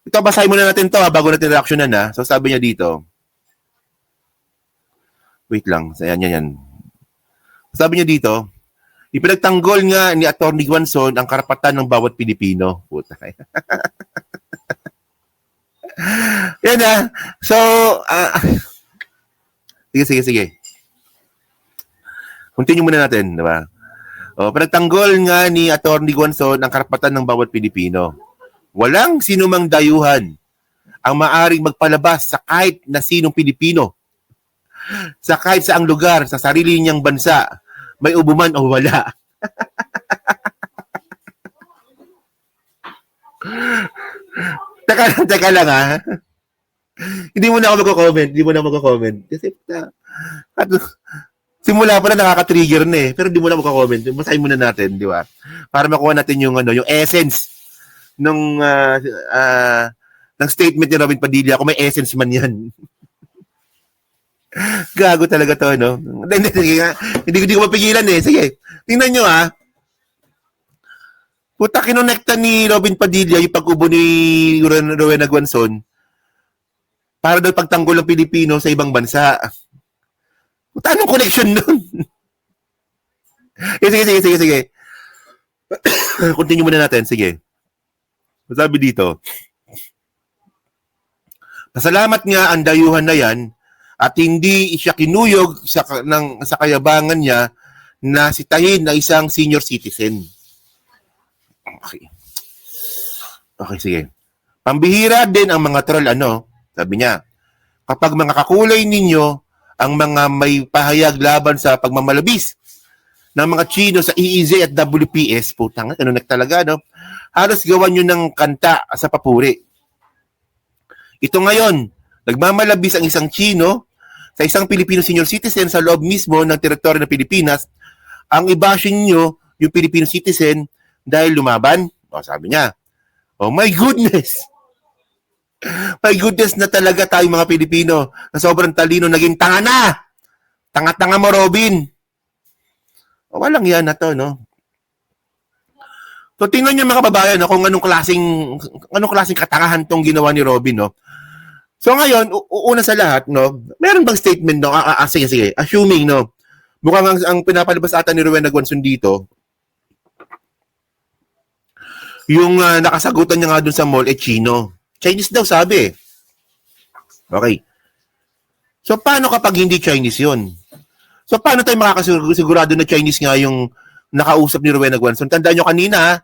Ito, basahin muna natin to bago natin reactionan ha. So sabi niya dito, wait lang, yan. Sabi niya dito, ipinagtanggol nga ni Atty. Guanzon ang karapatan ng bawat Pilipino. Puta. Yan na. So, sige. Continue muna natin, di ba? Pinagtanggol nga ni Atty. Guanzon ang karapatan ng bawat Pilipino. Walang sinumang dayuhan ang maaring magpalabas sa kahit na sinong Pilipino sa kahit saang lugar sa sarili niyang bansa, may ubo man o wala. Teka lang ha. Hindi mo na ako magko-comment. Kasi simula pa na nakaka-trigger na eh. Pero hindi mo na magko-comment. Basahin muna natin, di ba? Para makuha natin yung essence ng statement ni Robin Padilla. Kung may essence man yan. Gago talaga to, no? Hindi ko mapigilan eh. Sige, tingnan nyo ha. Puta, kinonekta ni Robin Padilla yung pag-ubo ni Rowena Guanzon para daw pagtanggol ng Pilipino sa ibang bansa. Puta, anong connection nun? Sige. Continue muna natin, sige. Sabi dito, pasalamat nga ang dayuhan na yan at hindi siya kinuyog sa kayabangan niya na sitahin na isang senior citizen. Okay, sige. Pambihira din ang mga troll, sabi niya, kapag mga kakulay ninyo ang mga may pahayag laban sa pagmamalabis ng mga Chino sa EEZ at WPS, putang, talaga, no? Halos gawan nyo ng kanta sa papuri. Ito ngayon, nagmamalabis ang isang Chino sa isang Filipino senior citizen sa loob mismo ng teritoryo ng Pilipinas, ang ibashing nyo yung Filipino citizen dahil lumaban. Sabi niya, oh my goodness! My goodness na talaga tayo mga Pilipino na sobrang talino, naging tanga na! Tanga-tanga mo, Robin! Walang yan na to, no? So, tingnan nyo mga kababayan kung anong klaseng katangahan tong ginawa ni Robin, no? So, ngayon, una sa lahat, no? Meron bang statement, no? Sige. Assuming, no? Mukhang ang pinapalabas ata ni Rowena Guanzon dito, yung nakasagutan niya nga dun sa mall, Chino. Chinese daw, sabi. Okay. So, paano kapag hindi Chinese yun? So, paano tayo makakasigurado na Chinese nga yung nakausap ni Rowena Guanzon? Tandaan nyo kanina,